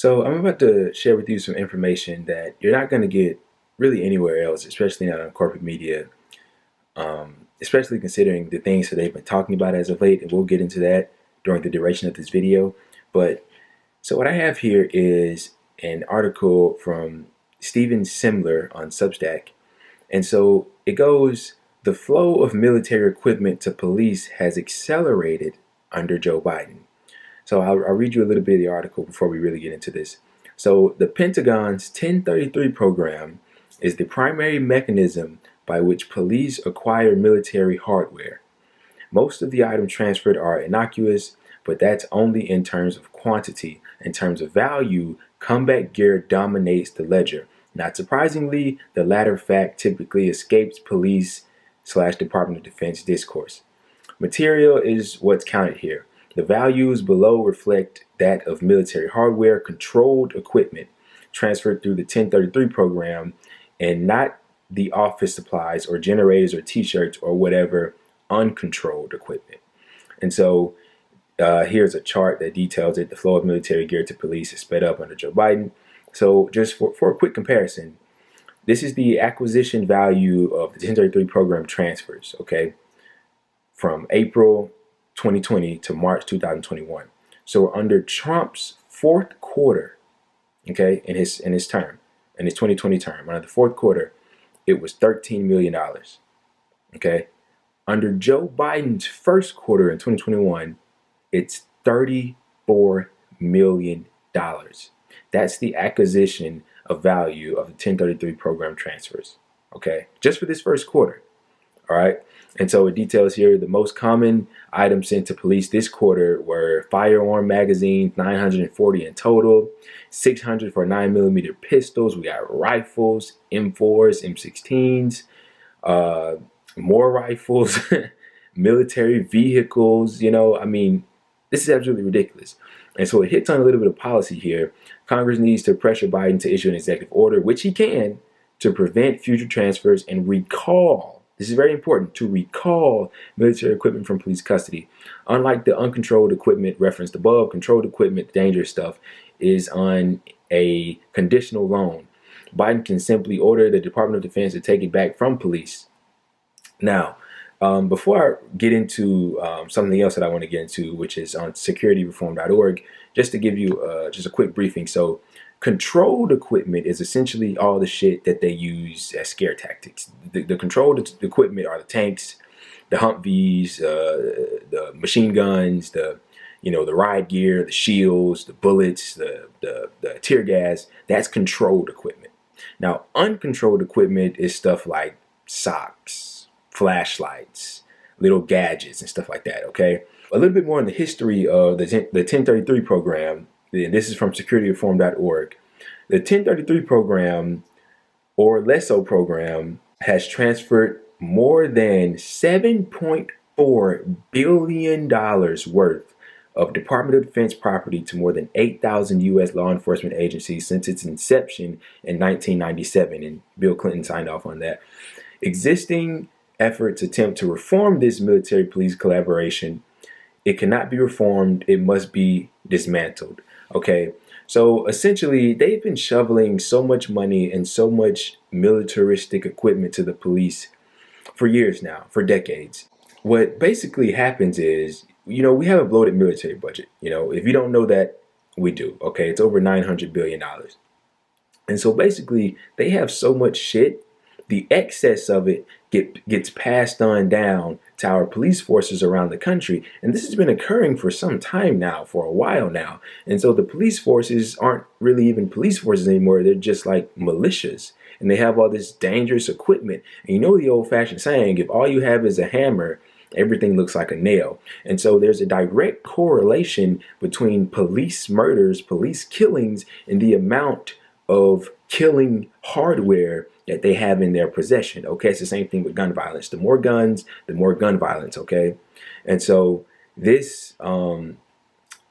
So I'm about to share with you some information that you're not going to get really anywhere else, especially not on corporate media, especially considering the things that they've been talking about as of late, and we'll get into that during the duration of this video. But so what I have here is an article from Steven Simler on Substack. And so it goes, the flow of military equipment to police has accelerated under Joe Biden. So I'll read you a little bit of the article before we really get into this. So the Pentagon's 1033 program is the primary mechanism by which police acquire military hardware. Most of the items transferred are innocuous, but that's only in terms of quantity. In terms of value, combat gear dominates the ledger. Not surprisingly, the latter fact typically escapes police/Department of Defense discourse. Material is what's counted here. The values below reflect that of military hardware, controlled equipment transferred through the 1033 program, and not the office supplies or generators or t-shirts or whatever uncontrolled equipment. And so here's a chart that details it. The flow of military gear to police is sped up under Joe Biden. So just for a quick comparison, this is the acquisition value of the 1033 program transfers, okay, from April 2020 to March 2021. So under Trump's fourth quarter, okay, in his term, in his 2020 term, under the fourth quarter, it was $13 million. Okay. Under Joe Biden's first quarter in 2021, it's $34 million. That's the acquisition of value of the 1033 program transfers. Okay. Just for this first quarter. All right. And so it details here the most common items sent to police this quarter were firearm magazines, 940 in total, 600 for 9mm pistols. We got rifles, M4s, M16s, more rifles, military vehicles. I mean, this is absolutely ridiculous. And so it hits on a little bit of policy here. Congress needs to pressure Biden to issue an executive order, which he can, to prevent future transfers and recall. This is very important, to recall military equipment from police custody. Unlike the uncontrolled equipment referenced above, controlled equipment, dangerous stuff, is on a conditional loan. Biden can simply order the Department of Defense to take it back from police. Now, before I get into something else that I want to get into, which is on securityreform.org, just to give you just a quick briefing. So controlled equipment is essentially all the shit that they use as scare tactics. The controlled equipment are the tanks, the Humvees, the machine guns, the riot gear, the shields, the bullets, the tear gas. That's controlled equipment. Now, uncontrolled equipment is stuff like socks, flashlights, little gadgets, and stuff like that. Okay, a little bit more on the history of the 1033 program. This is from securityreform.org. The 1033 program, or LESO program, has transferred more than $7.4 billion worth of Department of Defense property to more than 8,000 U.S. law enforcement agencies since its inception in 1997, and Bill Clinton signed off on that. Existing efforts attempt to reform this military-police collaboration. It cannot be reformed. It must be dismantled. Okay, so essentially, they've been shoveling so much money and so much militaristic equipment to the police for years now, for decades. What basically happens is, we have a bloated military budget. If you don't know that, we do. Okay, it's over $900 billion. And so basically, they have so much shit, the excess of it gets passed on down to our police forces around the country. And this has been occurring for some time now, for a while now. And so the police forces aren't really even police forces anymore. They're just like militias. And they have all this dangerous equipment. And the old-fashioned saying, if all you have is a hammer, everything looks like a nail. And so there's a direct correlation between police murders, police killings, and the amount of killing hardware that they have in their possession. Okay, it's the same thing with gun violence. The more guns, the more gun violence. Okay, and so this on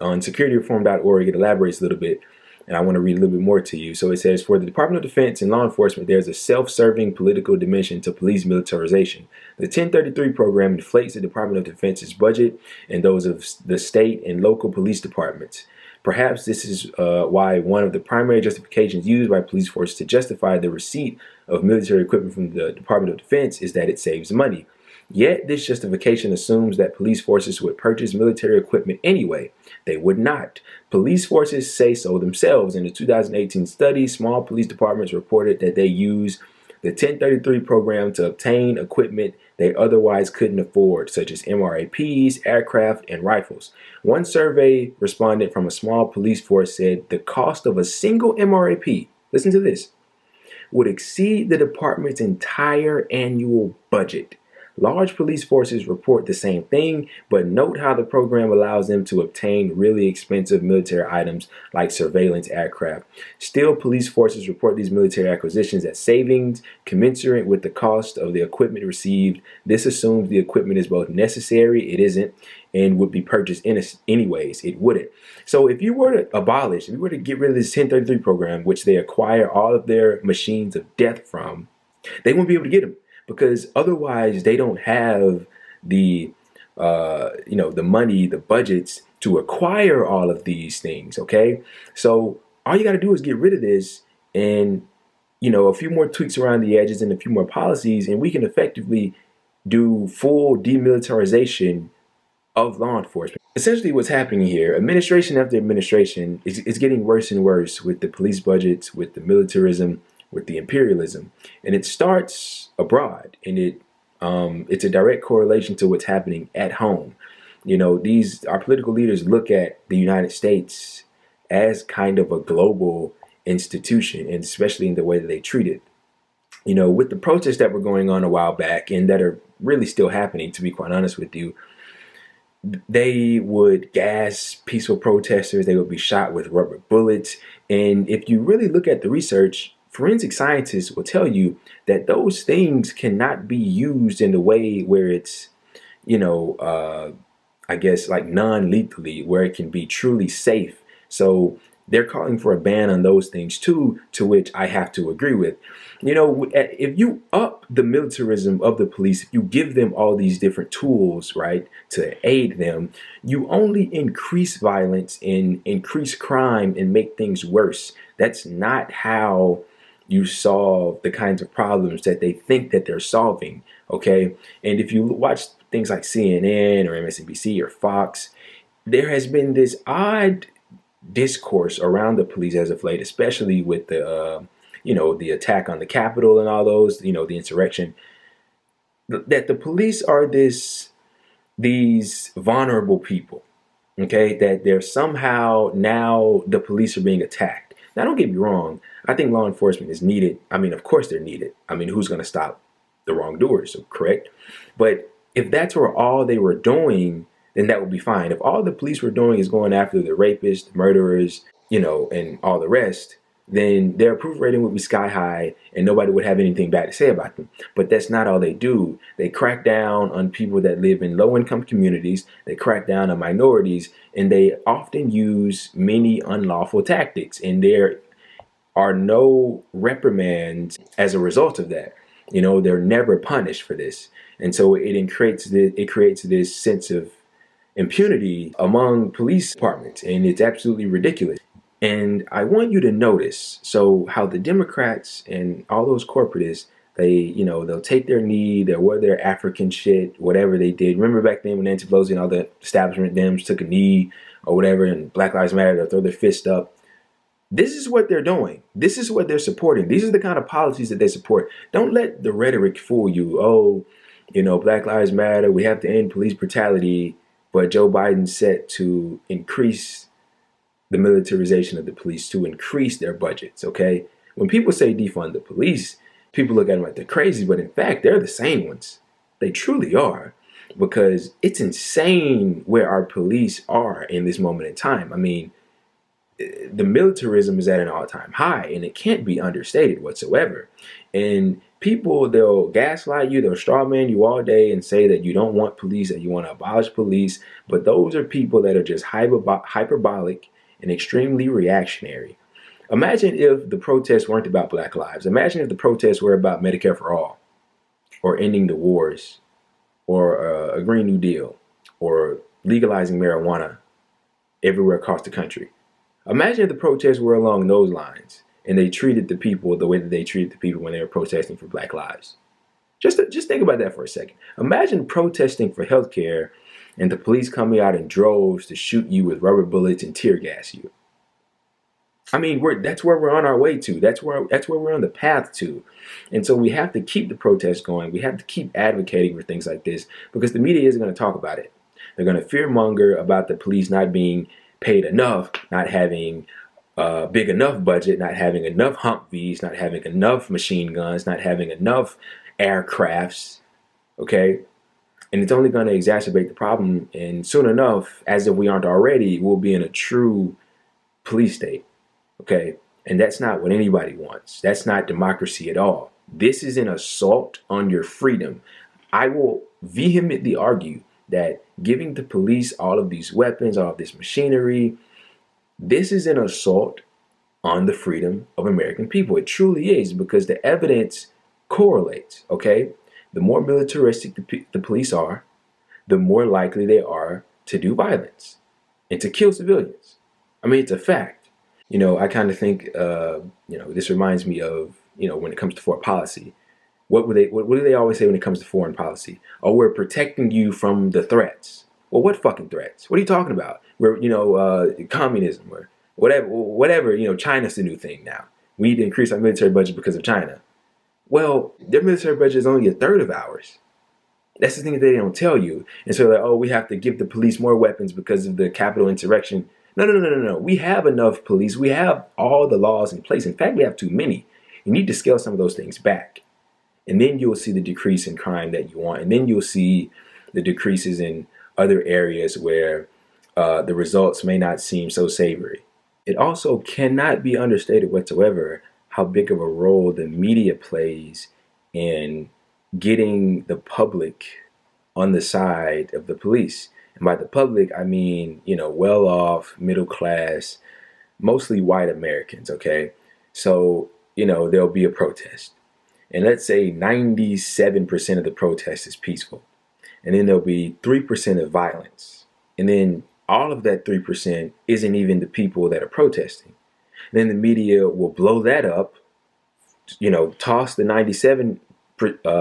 securityreform.org, it elaborates a little bit, and I want to read a little bit more to you. So it says, for the Department of Defense and law enforcement, there's a self-serving political dimension to police militarization. The 1033 program inflates the Department of Defense's budget and those of the state and local police departments. Perhaps this is why one of the primary justifications used by police forces to justify the receipt of military equipment from the Department of Defense is that it saves money. Yet this justification assumes that police forces would purchase military equipment anyway. They would not. Police forces say so themselves. In the 2018 study, small police departments reported that they use the 1033 program to obtain equipment they otherwise couldn't afford, such as MRAPs, aircraft, and rifles. One survey respondent from a small police force said the cost of a single MRAP, listen to this, would exceed the department's entire annual budget. Large police forces report the same thing, but note how the program allows them to obtain really expensive military items like surveillance aircraft. Still, police forces report these military acquisitions as savings commensurate with the cost of the equipment received. This assumes the equipment is both necessary, it isn't, and would be purchased anyways. It wouldn't. So if you were to abolish, if you were to get rid of this 1033 program, which they acquire all of their machines of death from, they won't be able to get them, because otherwise they don't have the the money, the budgets to acquire all of these things. Okay, so all you got to do is get rid of this, and a few more tweaks around the edges and a few more policies, and we can effectively do full demilitarization of law enforcement. Essentially what's happening here, administration after administration, is getting worse and worse with the police budgets, with the militarism, with the imperialism. And it starts abroad, and it's a direct correlation to what's happening at home. Our political leaders look at the United States as kind of a global institution, and especially in the way that they treat it. With the protests that were going on a while back and that are really still happening, to be quite honest with you, they would gas peaceful protesters. They would be shot with rubber bullets. And if you really look at the research, forensic scientists will tell you that those things cannot be used in a way where it's, I guess like non-lethally, where it can be truly safe. So they're calling for a ban on those things too, to which I have to agree with. If you up the militarism of the police, if you give them all these different tools, right, to aid them, you only increase violence and increase crime and make things worse. That's not how you solve the kinds of problems that they think that they're solving, okay? And if you watch things like CNN or MSNBC or Fox, there has been this odd discourse around the police as of late, especially with the attack on the Capitol and all those, the insurrection, that the police are these vulnerable people, okay, that they're somehow now the police are being attacked. Now, don't get me wrong. I think law enforcement is needed. I mean, of course they're needed. I mean, who's going to stop the wrongdoers, correct? But if that's where all they were doing, then that would be fine. If all the police were doing is going after the rapists, the murderers, and all the rest, then their approval rating would be sky high and nobody would have anything bad to say about them. But that's not all they do. They crack down on people that live in low-income communities. They crack down on minorities, and they often use many unlawful tactics. And there are no reprimands as a result of that. They're never punished for this. And so it creates this sense of impunity among police departments, and it's absolutely ridiculous. And I want you to notice, so how the Democrats and all those corporatists, they'll take their knee, they'll wear their African shit, whatever they did. Remember back then when Nancy Pelosi and all the establishment Dems took a knee or whatever, and Black Lives Matter, they'll throw their fist up. This is what they're doing. This is what they're supporting. These are the kind of policies that they support. Don't let the rhetoric fool you. Oh, Black Lives Matter, we have to end police brutality, but Joe Biden's set to increase the militarization of the police, to increase their budgets, okay? When people say defund the police, people look at them like they're crazy, but in fact, they're the sane ones. They truly are, because it's insane where our police are in this moment in time. I mean, the militarism is at an all-time high, and it can't be understated whatsoever. And people, they'll gaslight you, they'll strawman you all day and say that you don't want police, that you want to abolish police, but those are people that are just hyperbolic and extremely reactionary. Imagine if the protests weren't about Black lives. Imagine if the protests were about Medicare for all, or ending the wars, or a Green New Deal, or legalizing marijuana everywhere across the country. Imagine if the protests were along those lines and they treated the people the way that they treated the people when they were protesting for Black lives. Just think about that for a second. Imagine protesting for healthcare and the police coming out in droves to shoot you with rubber bullets and tear gas you. I mean, that's where we're on our way to. That's where we're on the path to. And so we have to keep the protests going. We have to keep advocating for things like this because the media isn't going to talk about it. They're going to fearmonger about the police not being paid enough, not having a big enough budget, not having enough Humvees, not having enough machine guns, not having enough aircrafts, okay? And it's only going to exacerbate the problem. And soon enough, as if we aren't already, we'll be in a true police state. Okay, and that's not what anybody wants. That's not democracy at all. This is an assault on your freedom. I will vehemently argue that giving the police all of these weapons, all of this machinery, this is an assault on the freedom of American people. It truly is, because the evidence correlates, okay? The more militaristic the police are, the more likely they are to do violence and to kill civilians. I mean, it's a fact. You know, I kind of think, this reminds me of, when it comes to foreign policy. What do they always say when it comes to foreign policy? Oh, we're protecting you from the threats. Well, what fucking threats? What are you talking about? We're, communism or whatever, China's the new thing now. We need to increase our military budget because of China. Well, their military budget is only a third of ours. That's the thing that they don't tell you. And so they're like, oh, we have to give the police more weapons because of the Capitol insurrection. No. We have enough police. We have all the laws in place. In fact, we have too many. You need to scale some of those things back. And then you'll see the decrease in crime that you want. And then you'll see the decreases in other areas where the results may not seem so savory. It also cannot be understated whatsoever how big of a role the media plays in getting the public on the side of the police. And by the public, I mean, well-off, middle-class, mostly white Americans, okay? So, there'll be a protest. And let's say 97% of the protest is peaceful. And then there'll be 3% of violence. And then all of that 3% isn't even the people that are protesting. And then the media will blow that up, toss the 97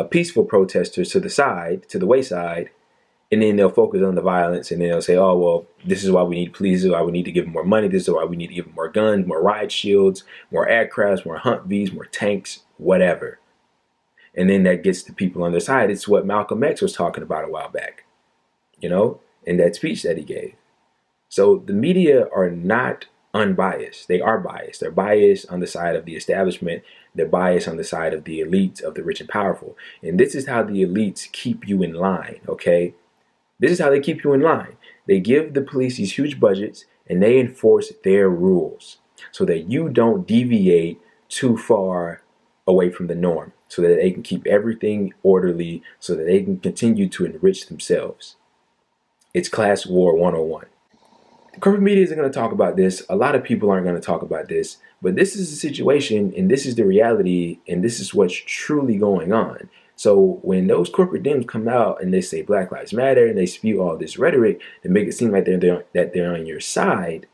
peaceful protesters to the wayside, and then they'll focus on the violence, and then they'll say, oh, well, this is why we need police, this is why we need to give them more money, this is why we need to give them more guns, more riot shields, more aircrafts, more Humvees, more tanks, whatever. And then that gets the people on their side. It's what Malcolm X was talking about a while back, in that speech that he gave. So the media are not unbiased. They are biased. They're biased on the side of the establishment. They're biased on the side of the elites, of the rich and powerful. And this is how the elites keep you in line, okay? This is how they keep you in line. They give the police these huge budgets and they enforce their rules so that you don't deviate too far away from the norm, so that they can keep everything orderly, so that they can continue to enrich themselves. It's class war 101. The corporate media isn't going to talk about this. A lot of people aren't going to talk about this, but this is the situation and this is the reality and this is what's truly going on. So when those corporate Dems come out and they say Black Lives Matter and they spew all this rhetoric to make it seem like they're on your side,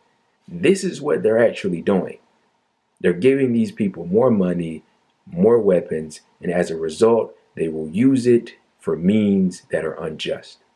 this is what they're actually doing. They're giving these people more money, more weapons, and as a result, they will use it for means that are unjust.